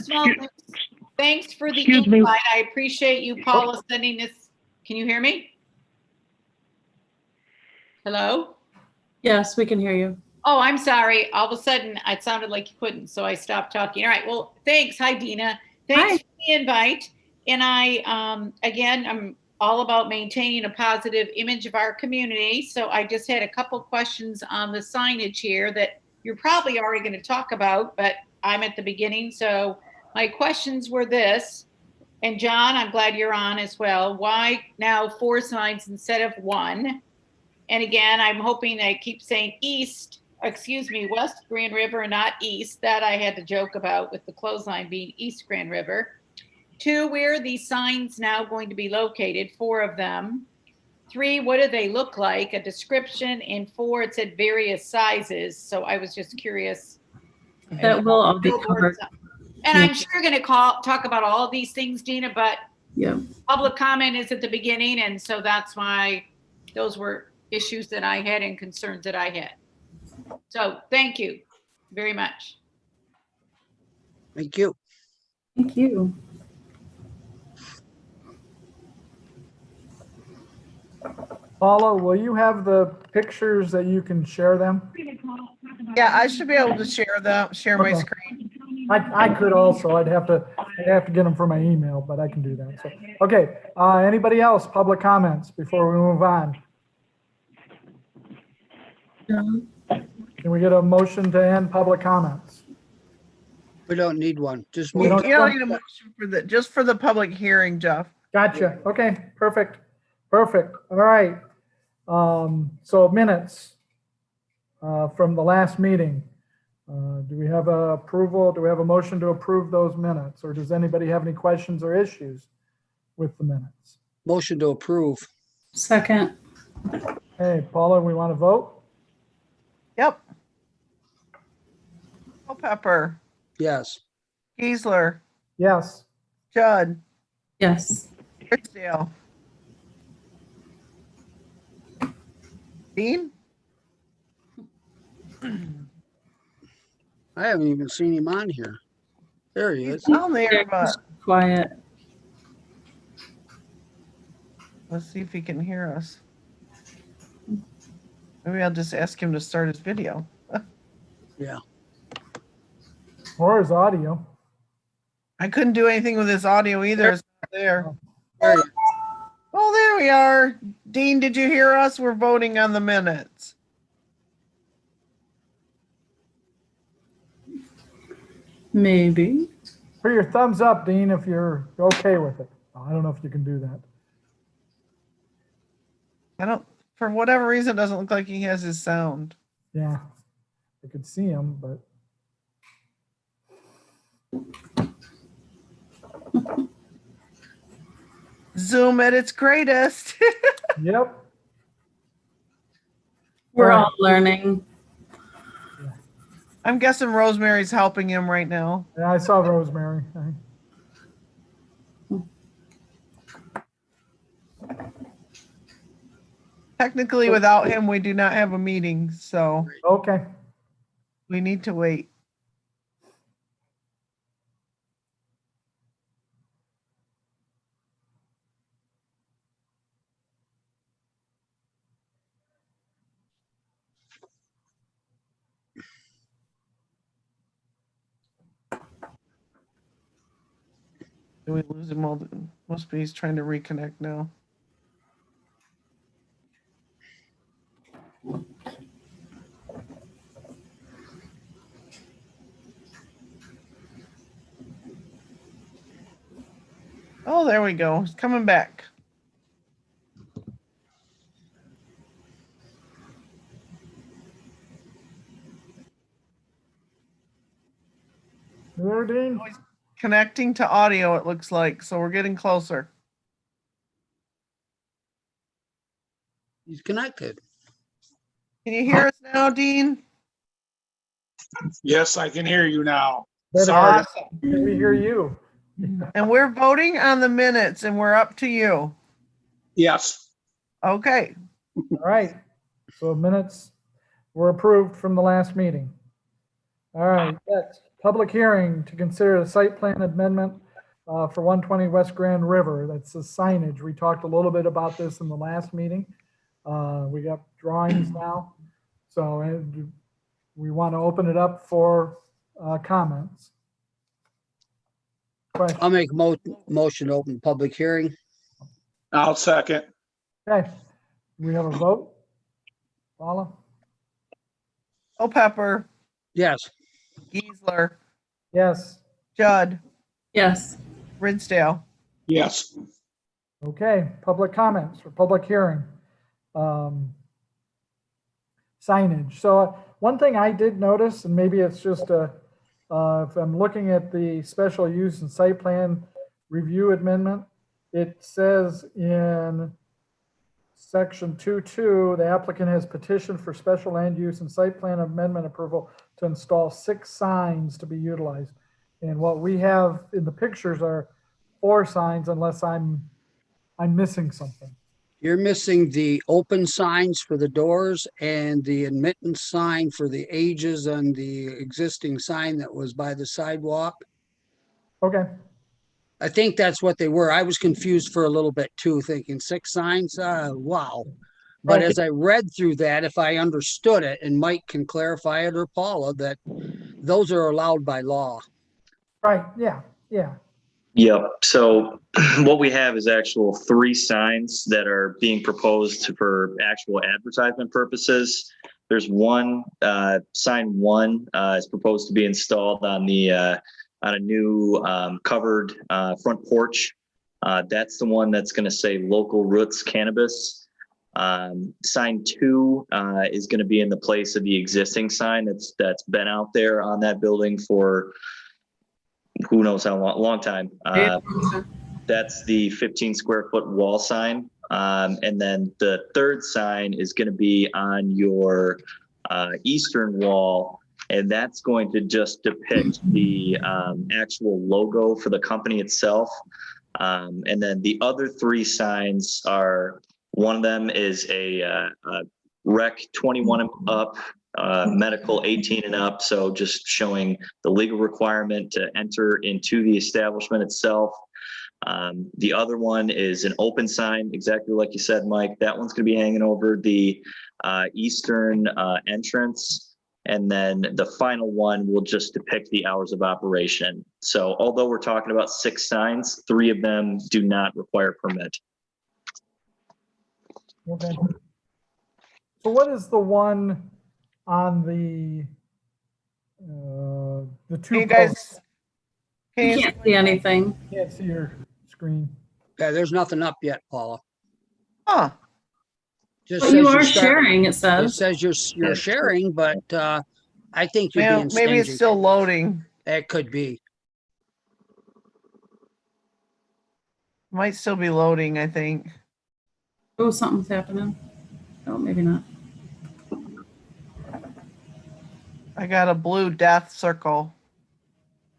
Small, thanks for the Excuse me. invite. I appreciate you, Paula, sending this. Can you hear me? Hello? Yes, we can hear you. Oh, I'm sorry. All of a sudden, it sounded like you couldn't, so I stopped talking. All right. Well, thanks. Hi, Dina. Thanks Hi. for the invite. And again, I'm all about maintaining a positive image of our community. So I just had a couple questions on the signage here that you're probably already going to talk about, but I'm at the beginning. So my questions were this, and John, I'm glad you're on as well. Why now 4 signs instead of 1? And again, I'm hoping I keep saying West Grand River and not east. That I had to joke about with the clothesline being East Grand River. 2, where are these signs now going to be located? 4 of them. 3, what do they look like? A description. And 4, it said various sizes. So I was just curious. That will all be covered. And I'm sure you're going to talk about all of these things, Dina, but Yeah. public comment is at the beginning. And so that's why those were issues that I had and concerns that I had. So thank you very much. Thank you. Thank you. Paula, will you have the pictures that you can share them? Yeah, I should be able to share my Okay. screen. I could also. I'd have to get them from my email, but I can do that. So, okay. Anybody else? Public comments before we move on. John? Can we get a motion to end public comments? We don't need one. Just We move. don't- You don't need a motion for just for the public hearing, Jeff. Gotcha. Okay, perfect. Perfect. All right. So minutes from the last meeting. Do we have a approval? Do we have a motion to approve those minutes? Or does anybody have any questions or issues with the minutes? Motion to approve. Second. Hey, Paula, we want to vote? Yep. Culpepper, Yes. Geisler, Yes. Judd, Yes. Richdale. Dean? I haven't even seen him on here. There he is. Down there, but Quiet. let's see if he can hear us. Maybe I'll just ask him to start his video. Yeah. Or is audio? I couldn't do anything with his audio either. It's not there. There he is. Oh, there we are. Dean, did you hear us? We're voting on the minutes. Maybe. Put your thumbs up, Dean, if you're okay with it. I don't know if you can do that. I don't, for whatever reason, it doesn't look like he has his sound. Yeah, I could see him, but Zoom at its greatest. yep. We're All right. all learning. I'm guessing Rosemary's helping him right now. Yeah, I saw Rosemary. Technically, without him, we do not have a meeting, so Okay. we need to wait. Did we lose him all? Must be he's trying to reconnect now. Oh, there we go. He's coming back. You there, Dean? Connecting to audio, it looks like. So we're getting closer. He's connected. Can you hear us now, Dean? Yes, I can hear you now. Better- Sorry. Awesome. Can we hear you? And we're voting on the minutes, and we're up to you. Yes. Okay. All right. So minutes were approved from the last meeting. All right. Next. public hearing to consider the site plan amendment for 120 West Grand River. That's the signage. We talked a little bit about this in the last meeting. We got drawings now. So we want to open it up for comments. Question. I'll make motion to open public hearing. I'll second. Okay, we have a vote. Paula? O'Pepper, Yes. Geisler, Yes. Judd, Yes. Ridsdale. Yes. Okay, public comments for public hearing. Signage. So one thing I did notice, and maybe it's just if I'm looking at the special use and site plan review amendment, it says in section 2.2, the applicant has petitioned for special land use and site plan amendment approval to install 6 signs to be utilized. And what we have in the pictures are 4 signs, unless I'm missing something. You're missing the open signs for the doors and the admittance sign for the ages on the existing sign that was by the sidewalk. Okay, I think that's what they were. I was confused for a little bit too, thinking 6 signs, wow. But Right. as I read through that, if I understood it, and Mike can clarify it, or Paula, that those are allowed by law. right, yeah. Yep. So what we have is actual 3 signs that are being proposed for actual advertisement purposes. There's one, sign 1 is proposed to be installed on the on a new covered front porch. That's the one that's going to say Local Roots Cannabis. Sign 2 is going to be in the place of the existing sign that's been out there on that building for who knows how long time. That's the 15 square foot wall sign. And then the 3rd sign is going to be on your eastern wall. And that's going to just depict the actual logo for the company itself. And then the other 3 signs are, one of them is a rec 21 and up, medical 18 and up. So just showing the legal requirement to enter into the establishment itself. The other one is an open sign, exactly like you said, Mike. That one's going to be hanging over the eastern entrance. And then the final one will just depict the hours of operation. So although we're talking about 6 signs, 3 of them do not require permit. Okay. So what is the one on the 2 Can you posts? guys, You can you, can't see anything. Can't see your screen. Yeah, there's nothing up yet, Paula. huh, Just But says you you're are starting- sharing, it It says. says you're sharing, but I think you're well, being maybe it's stingy. still loading. It could be. Might still be loading, I think. Oh, something's happening. Oh, maybe not. I got a blue death circle.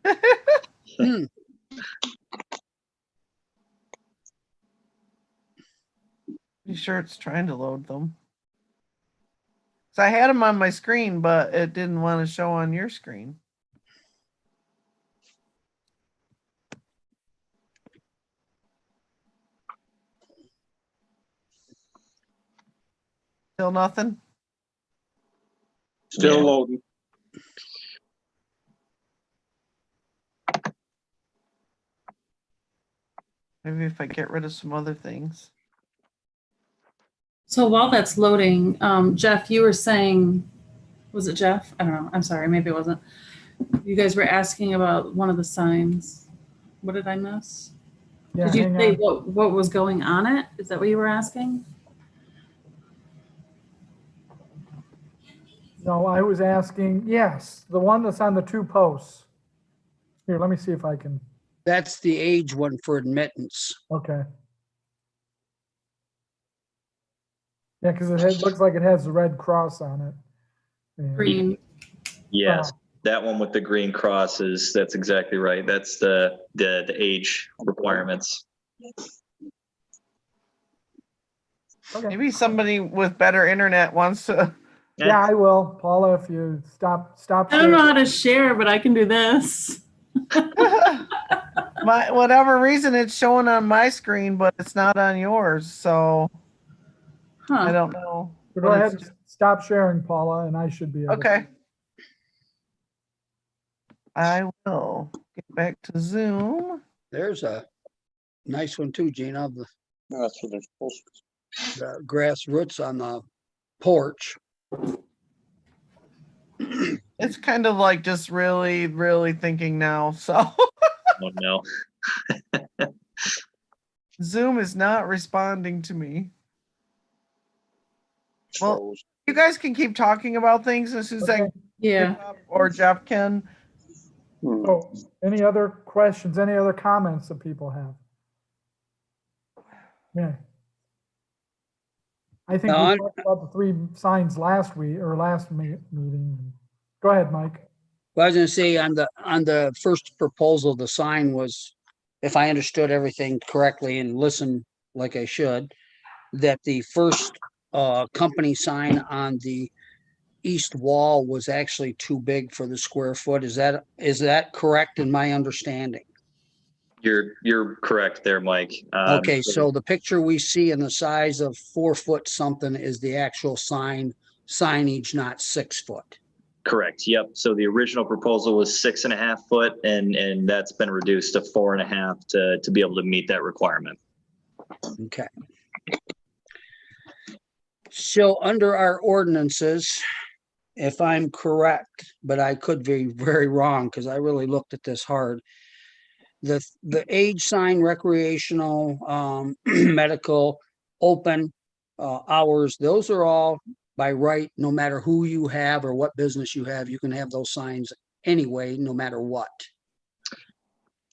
Hmm. Pretty sure it's trying to load them. So I had them on my screen, but it didn't want to show on your screen. Still nothing? Still Yeah. loading. Maybe if I get rid of some other things. So while that's loading, Jeff, you were saying, was it Jeff? I don't know. I'm sorry. Maybe it wasn't. You guys were asking about one of the signs. What did I miss? Yeah, Did you hang say on. what was going on it? Is that what you were asking? No, I was asking, yes, the one that's on the 2 posts. Here, let me see if I can, That's the age one for admittance. okay. Yeah, because it looks like it has the red cross on it. Yeah. Green. Yes, that one with the green cross that's exactly right. That's the age requirements. Okay. Maybe somebody with better internet wants to Yeah, I will. Paula, if you stop. I don't know how to share, but I can do this. My whatever reason it's showing on my screen, but it's not on yours. So I Huh. don't know. So what go ahead it's and stop sharing, Paula, and I should be able to. Okay. I will get back to Zoom. There's a nice one too, Gina, the That's what they're supposed to. the grass roots on the porch. It's kind of like just really, really thinking now. So Oh, no. Zoom is not responding to me. Well, Froze. you guys can keep talking about things as soon as I Okay. Yeah. or Jeff can. Hmm. Oh, any other questions, any other comments that people have? Yeah. I think No, we I- talked about the 3 signs last week or last meeting. Go ahead, Mike. Well, I was gonna say on the first proposal, the sign was, if I understood everything correctly and listened like I should, that the first company sign on the east wall was actually too big for the square foot. Is that correct in my understanding? You're correct there, Mike. Okay, so the picture we see in the size of 4 foot something is the actual signage, not 6 foot. Correct. Yep. So the original proposal was 6.5 foot, and that's been reduced to 4.5 to be able to meet that requirement. Okay. So under our ordinances, if I'm correct, but I could be very wrong because I really looked at this hard. The age sign, recreational, medical, open hours, those are all by right, no matter who you have or what business you have, you can have those signs anyway, no matter what.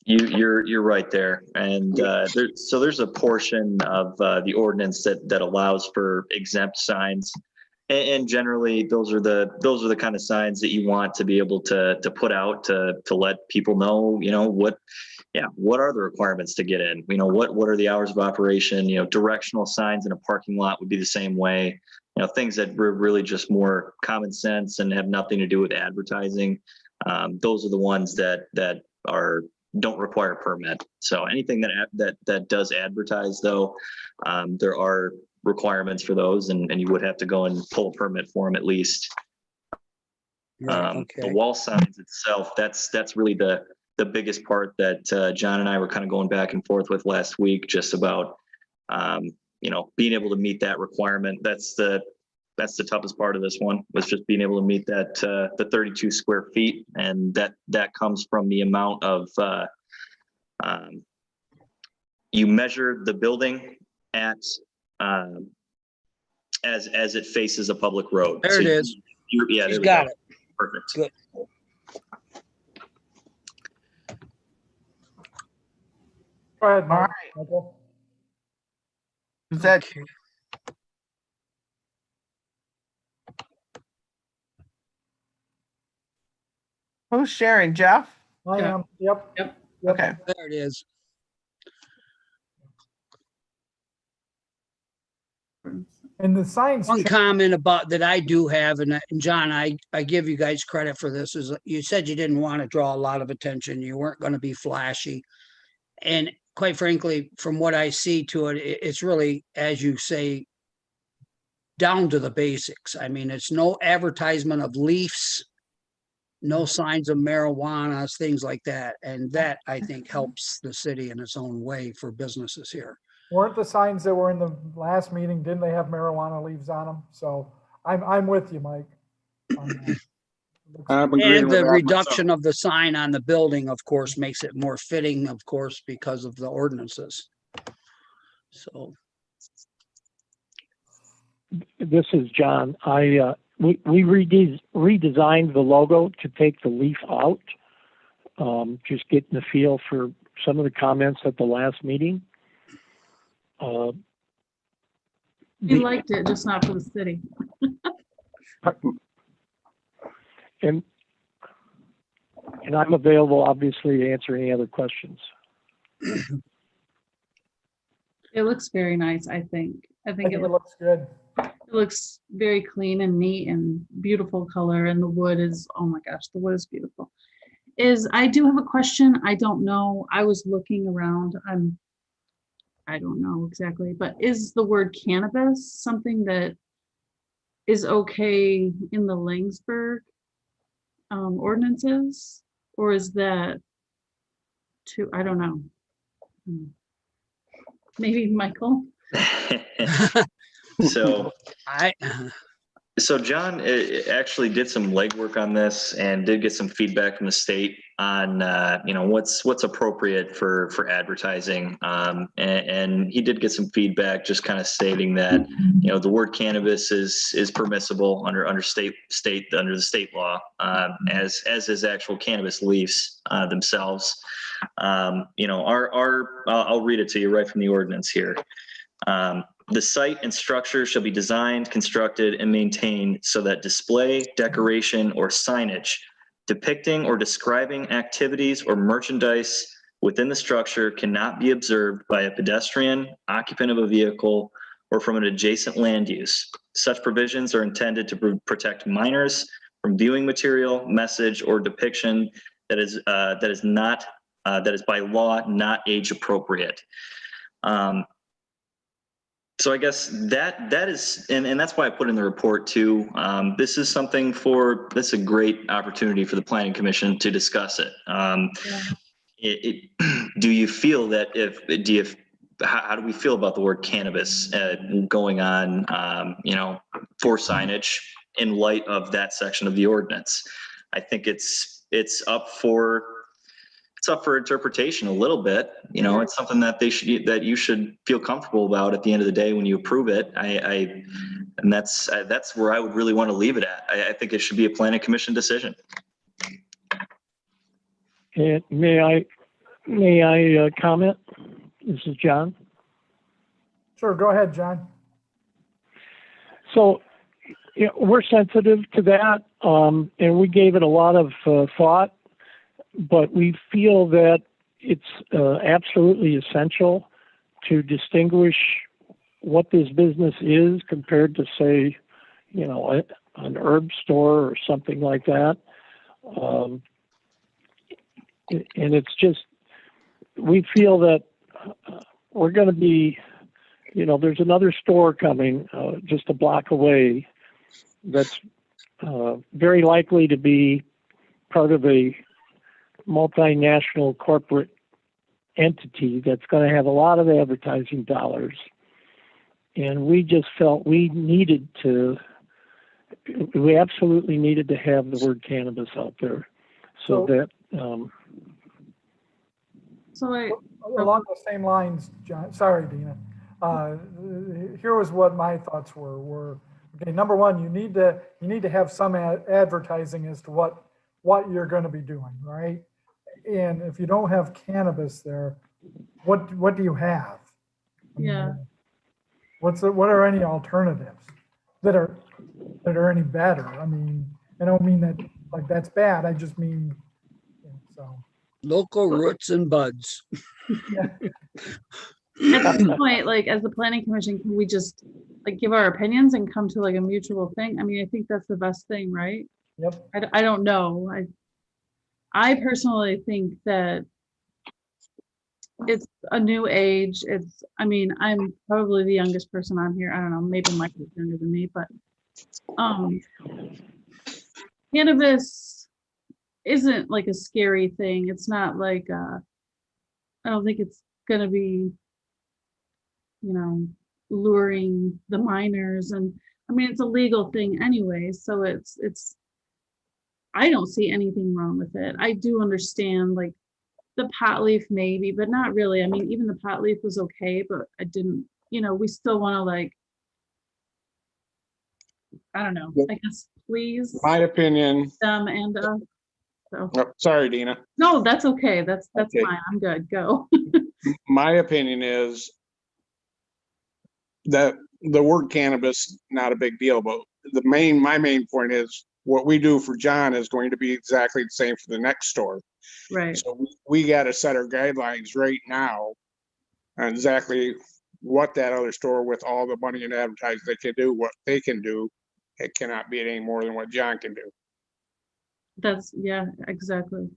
You're right there, and there's a portion of the ordinance that allows for exempt signs, and generally those are the kind of signs that you want to be able to put out to let people know, what are the requirements to get in, what are the hours of operation, directional signs in a parking lot would be the same way, things that were really just more common sense and have nothing to do with advertising. Those are the ones that don't require a permit. So anything that does advertise, though, there are requirements for those, and you would have to go and pull a permit for them at least. Right, The okay. wall signs itself, that's really the biggest part that John and I were kind of going back and forth with last week, just about being able to meet that requirement. That's the toughest part of this one, was just being able to meet that the 32 square feet, and that comes from the amount of you measure the building at as it faces a public road. There it is. Yeah, there She's we got go. it. Perfect. Good. Go ahead, All Mike. right. Michael. Is that Okay. who's sharing? Jeff? I Yeah. am, yep. Yep. Okay. There it is. And the signs, One comment about that I do have, and John, I give you guys credit for this, is you said you didn't want to draw a lot of attention. You weren't going to be flashy. And quite frankly, from what I see to it, it's really, as you say, down to the basics. I mean, it's no advertisement of leafs, no signs of marijuana, things like that. And that, I think, helps the city in its own way for businesses here. weren't the signs that were in the last meeting, didn't they have marijuana leaves on them? So I'm with you, Mike. on that. I'm agreeing And with the that reduction myself. of the sign on the building, of course, makes it more fitting, of course, because of the ordinances. So, This is John. We redesigned the logo to take the leaf out. Just getting the feel for some of the comments at the last meeting. He liked it, just not for the city. And I'm available, obviously, to answer any other questions. It looks very nice, I think. I I think think it it looks, looks good. It looks very clean and neat and beautiful color, and the wood is, oh my gosh, the wood is beautiful. I do have a question. I don't know. I was looking around. I don't know exactly, but is the word cannabis something that is okay in the Langsberg ordinances? Or is that too, I don't know. Maybe Michael? So, I, so John actually did some legwork on this and did get some feedback from the state on, what's appropriate for advertising. And he did get some feedback just kind of stating that, the word cannabis is permissible under the state law, as is actual cannabis leaves themselves. I'll read it to you right from the ordinance here. The site and structure shall be designed, constructed, and maintained so that display, decoration, or signage depicting or describing activities or merchandise within the structure cannot be observed by a pedestrian, occupant of a vehicle, or from an adjacent land use. Such provisions are intended to protect minors from viewing material, message, or depiction that is by law not age appropriate. So I guess that is, and that's why I put in the report too. This is that's a great opportunity for the Planning Commission to discuss it. Do you feel that how do we feel about the word cannabis going on, for signage in light of that section of the ordinance? I think it's up for interpretation a little bit. It's something that you should feel comfortable about at the end of the day when you approve it. And that's where I would really want to leave it at. I think it should be a Planning Commission decision. And may I comment? This is John. Sure, go ahead, John. So we're sensitive to that, and we gave it a lot of thought. But we feel that it's absolutely essential to distinguish what this business is compared to, say, an herb store or something like that. And it's just, we feel that we're going to be, there's another store coming just a block away that's very likely to be part of a multinational corporate entity that's going to have a lot of advertising dollars. And we just felt we absolutely needed to have the word cannabis out there so that. Along the same lines, John, sorry, Dina. Here was what my thoughts were, okay, number one, you need to have some advertising as to what you're going to be doing, right? And if you don't have cannabis there, what do you have? Yeah. What are any alternatives that are any better? I mean, I don't mean that like that's bad. I just mean, so. local roots and buds. Yeah. At this point, like as the Planning Commission, can we just like give our opinions and come to like a mutual thing? I mean, I think that's the best thing, right? Yep. I don't know. I personally think that it's a new age. I'm probably the youngest person on here. I don't know, maybe Michael's younger than me, but cannabis isn't like a scary thing. It's not like I don't think it's gonna be, luring the minors, and I mean it's a legal thing anyway, so it's I don't see anything wrong with it. I do understand like the pot leaf maybe, but not really. I mean, even the pot leaf was okay, but I didn't, we still want to like, I don't know, I guess please My opinion. them and so. Oh, sorry, Dina. No, that's okay. That's Okay. fine. I'm good. Go. My opinion is that the word cannabis, not a big deal, but my main point is what we do for John is going to be exactly the same for the next store. Right. So we got to set our guidelines right now on exactly what that other store with all the money and advertising they can do, what they can do, it cannot be any more than what John can do. That's, yeah, exactly.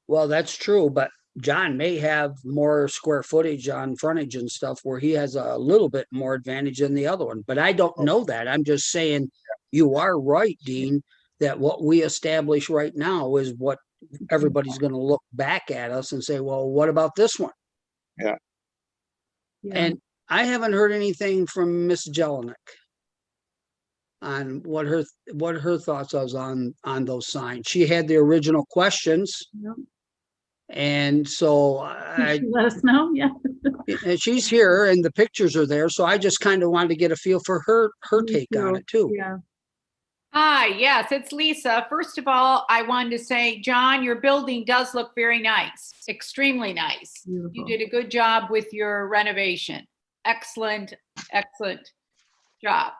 Well, that's true, but John may have more square footage on frontage and stuff where he has a little bit more advantage than the other one, but I don't know that. I'm just saying you are right, Dean, that what we establish right now is what everybody's going to look back at us and say, well, what about this one? Yeah. And I haven't heard anything from Miss Jelinek on what her thoughts was on those signs. She had the original questions. Yep. And so She let us know. Yeah. and she's here and the pictures are there. So I just kind of wanted to get a feel for her Me take on it too. Yeah. Hi, yes, it's Lisa. First of all, I wanted to say, John, your building does look very nice, extremely nice. Beautiful. You did a good job with your renovation. Excellent, excellent job.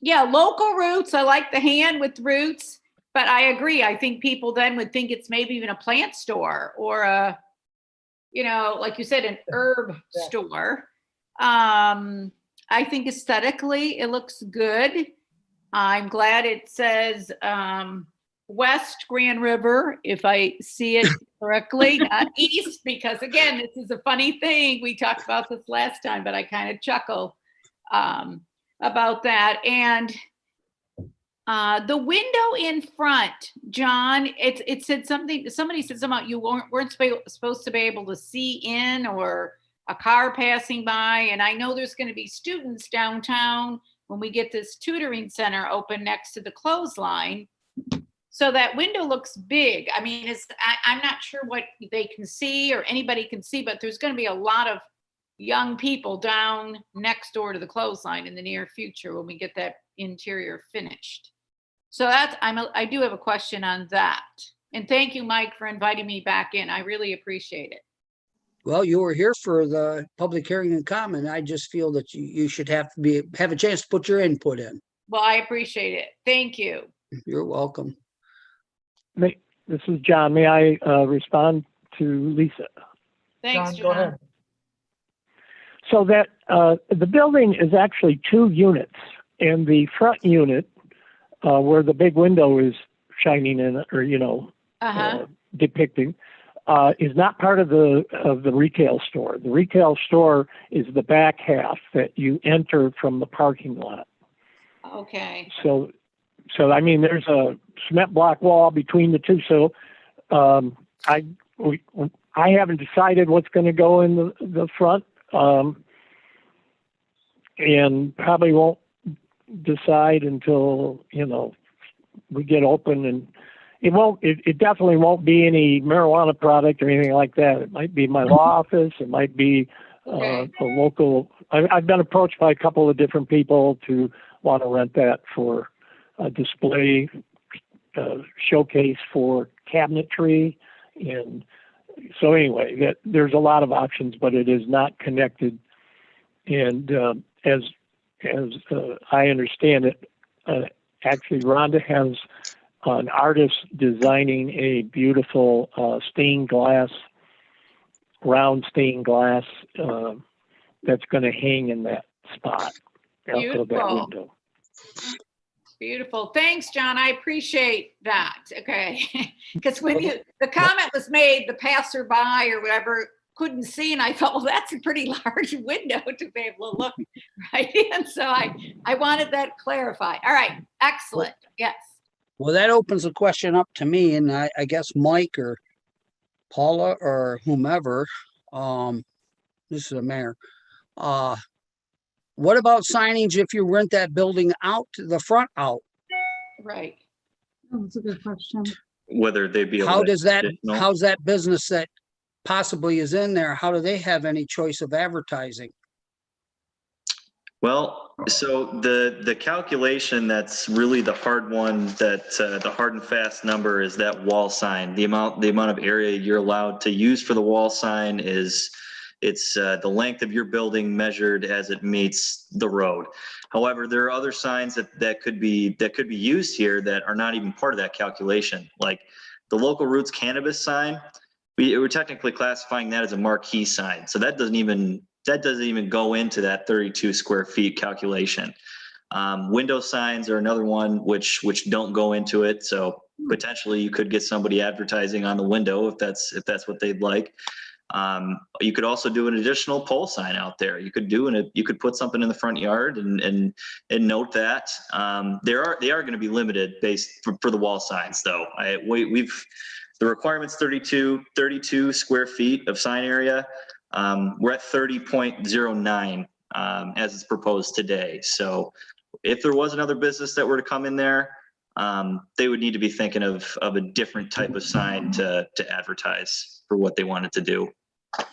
Yeah, local roots. I like the hand with roots, but I agree. I think people then would think it's maybe even a plant store or a, you know, like you said, an herb store. I think aesthetically it looks good. I'm glad it says West Grand River, if I see it correctly, not East, because again, this is a funny thing. We talked about this last time, but I kind of chuckle about that. And the window in front, John, it said something, somebody said something about you weren't supposed to be able to see in or a car passing by. And I know there's going to be students downtown when we get this tutoring center open next to the clothesline. So that window looks big. I mean, I'm not sure what they can see or anybody can see, but there's going to be a lot of young people down next door to the clothesline in the near future when we get that interior finished. So I do have a question on that. And thank you, Mike, for inviting me back in. I really appreciate it. Well, you were here for the public hearing and comment. I just feel that you should have a chance to put your input in. Well, I appreciate it. Thank you. You're welcome. This is John. May I respond to Lisa? Thanks, John, go ahead. So that the building is actually 2 units, and the front unit, where the big window is shining in, or depicting, is not part of the retail store. The retail store is the back half that you enter from the parking lot. Okay. So I mean, there's a cement block wall between the two. So I haven't decided what's going to go in the front, and probably won't decide until we get open. And it definitely won't be any marijuana product or anything like that. It might be my law office. It might be a local. I've been approached by a couple of different people to want to rent that for a display showcase for cabinetry. And so anyway, there's a lot of options, but it is not connected. And as I understand it, actually Rhonda has an artist designing a beautiful round stained glass that's going to hang in that spot out of that window. Beautiful. Thanks, John. I appreciate that. Okay. Because when the comment was made, the passerby or whatever couldn't see, and I thought, well, that's a pretty large window to be able to look right in. So I wanted that clarified. All right. Excellent. Yes. Well, that opens a question up to me, and I guess Mike or Paula or whomever, this is the mayor. What about signage if you rent that building out to the front out? Right. That's a good question. Whether they be able How's to- that business that possibly is in there, how do they have any choice of advertising? Well, so the calculation that's really the hard one, that the hard and fast number is that wall sign. The amount of area you're allowed to use for the wall sign is the length of your building measured as it meets the road. However, there are other signs that could be used here that are not even part of that calculation, like the local roots cannabis sign. We're technically classifying that as a marquee sign, so that doesn't even that doesn't even go into that 32 square feet calculation. Window signs are another one which don't go into it. So potentially you could get somebody advertising on the window if that's what they'd like. You could also do an additional pole sign out there. You could put something in the front yard and note that. They are going to be limited based for the wall signs though. The requirement's 32 square feet of sign area. We're at 30.09 as it's proposed today. So if there was another business that were to come in there, they would need to be thinking of a different type of sign to advertise for what they wanted to do. But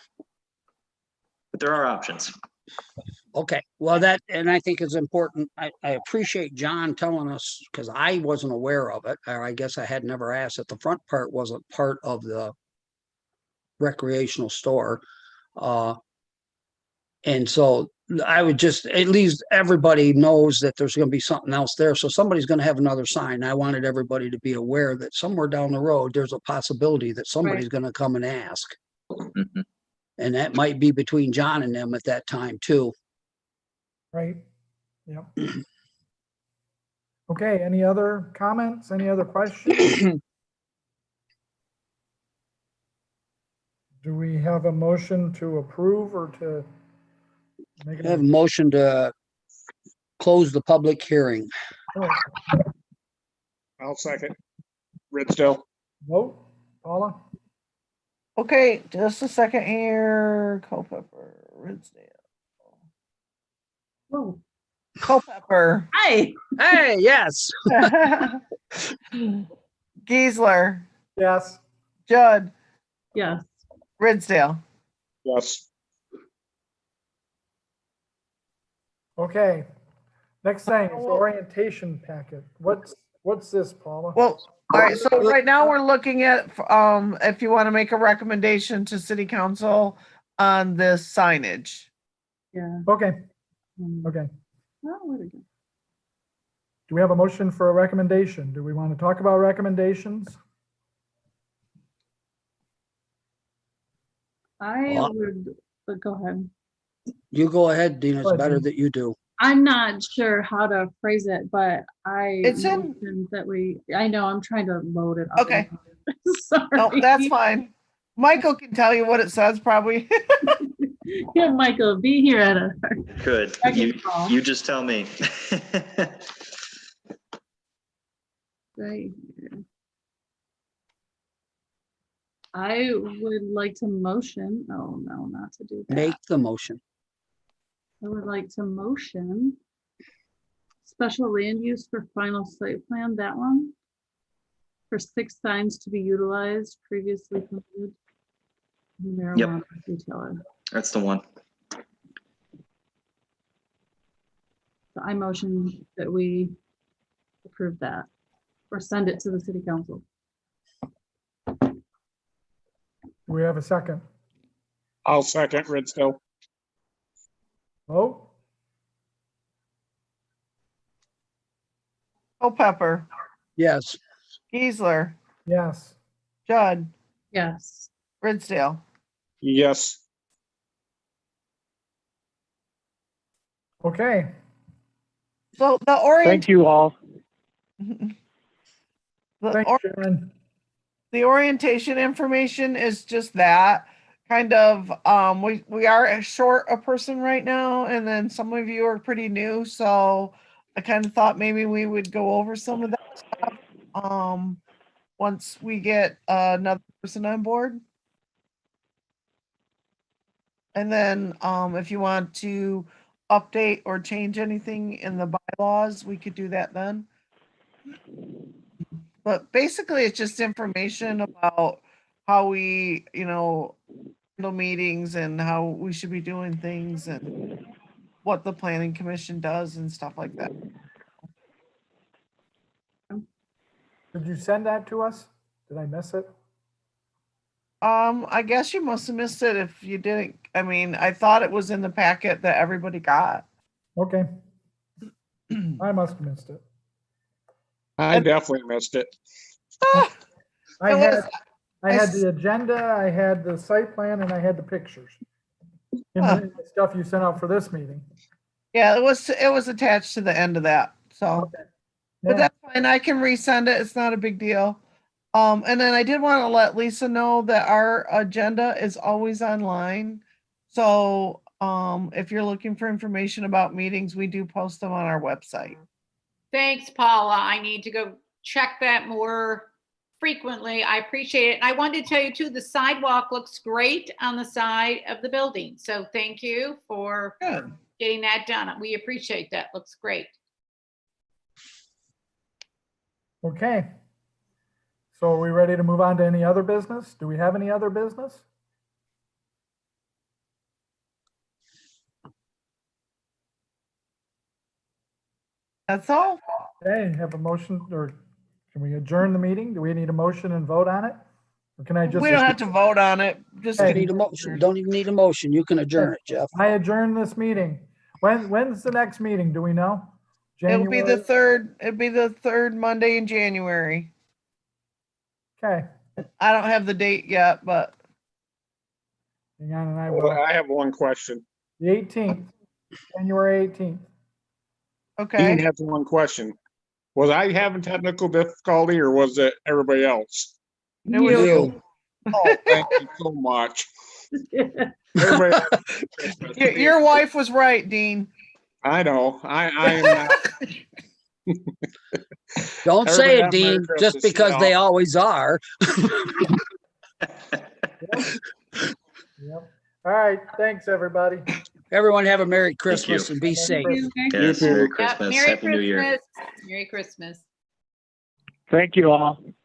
there are options. Okay, well, and I think is important. I appreciate John telling us, because I wasn't aware of it, or I guess I had never asked, that the front part wasn't part of the recreational store. And so I would just, at least everybody knows that there's going to be something else there. So somebody's going to have another sign. I wanted everybody to be aware that somewhere down the road, there's a possibility that somebody's going to come and ask. Mm-hmm. And that might be between John and them at that time too. Right. Yep. Okay, any other comments? Any other questions? Do we have a motion to approve or to make I have a it? motion to close the public hearing. I'll second. Ridsdale. Vote, Paula? Okay, just a second here. Culpepper, Ridsdale. Whoa. Culpepper. Hi. Hey, yes. Geisler, Yes. Judd, Yes. Ridsdale. Yes. Okay. Next thing is orientation packet. What's this, Paula? Well, all right, so right now we're looking at, if you want to make a recommendation to city council on this signage. Yeah. Okay, okay. Oh, where'd it go? Do we have a motion for a recommendation? Do we want to talk about recommendations? I Well, would, but go ahead. You go ahead, Dean. It's Go ahead, better Dean. that you do. I'm not sure how to phrase it, but It's in- motioned that I know, I'm trying to load it up. Okay. Sorry. No, that's fine. Michael can tell you what it says probably. Yeah, Michael, be here at a. Good. Second call. You just tell me. Right here. I would like to motion, oh no, not to do that. Make the motion. I would like to motion special land use for final site plan, that one. For 6 signs to be utilized, previously permitted. Marijuana retailer. That's the one. So I motion that we approve that or send it to the city council. Do we have a second? I'll second. Ridsdale. Vote? Culpepper, Yes. Geisler, Yes. Judd, Yes. Ridsdale. Yes. Okay. So the Thank you all. Thanks, Sharon. The orientation information is just that kind of, we are short a person right now, and then some of you are pretty new, so I kind of thought maybe we would go over some of that stuff once we get another person on board. And then if you want to update or change anything in the bylaws, we could do that then. But basically, it's just information about how we, handle meetings and how we should be doing things and what the planning commission does and stuff like that. Did you send that to us? Did I miss it? I guess you must have missed it if you didn't. I mean, I thought it was in the packet that everybody got. Okay. I must have missed it. I definitely missed it. I It was- had the agenda, I had the site plan, and I had the pictures. in the stuff you sent out for this meeting. Yeah, it was attached to the end of that, so. Okay. But Yeah, that's fine. I can resend it. It's not a big deal. And then I did want to let Lisa know that our agenda is always online. So, if you're looking for information about meetings, we do post them on our website. Thanks, Paula. I need to go check that more frequently. I appreciate it. And I wanted to tell you too, the sidewalk looks great on the side of the building. So thank you for Good. getting that done. We appreciate that. Looks great. okay. So are we ready to move on to any other business? Do we have any other business? That's all. Okay, have a motion, or can we adjourn the meeting? Do we need a motion and vote on it? Or can I just? We don't have to vote on it. Just Hey. Need a motion. Don't even need a motion. You can adjourn it, Jeff. I adjourn this meeting. When's the next meeting? Do we know? It'll be the January? it'll be the third Monday in January. Okay, I don't have the date yet, but hang on, and I Well, will. I have one question. The 18th, January 18th. Dean okay. has one question. Was I having technical difficulty or was it everybody else? It was You. Oh, thank you so much. Everybody, Your wife was right, Dean. I know, I am not. Don't Everybody say it, have a Merry Dean, just Christmas, because they always are. Yep. All right, thanks, everybody. Everyone have a Merry Christmas and be safe. Yes, Merry Yep. Christmas, Merry Happy New Year. Christmas. Merry Christmas. Thank you all.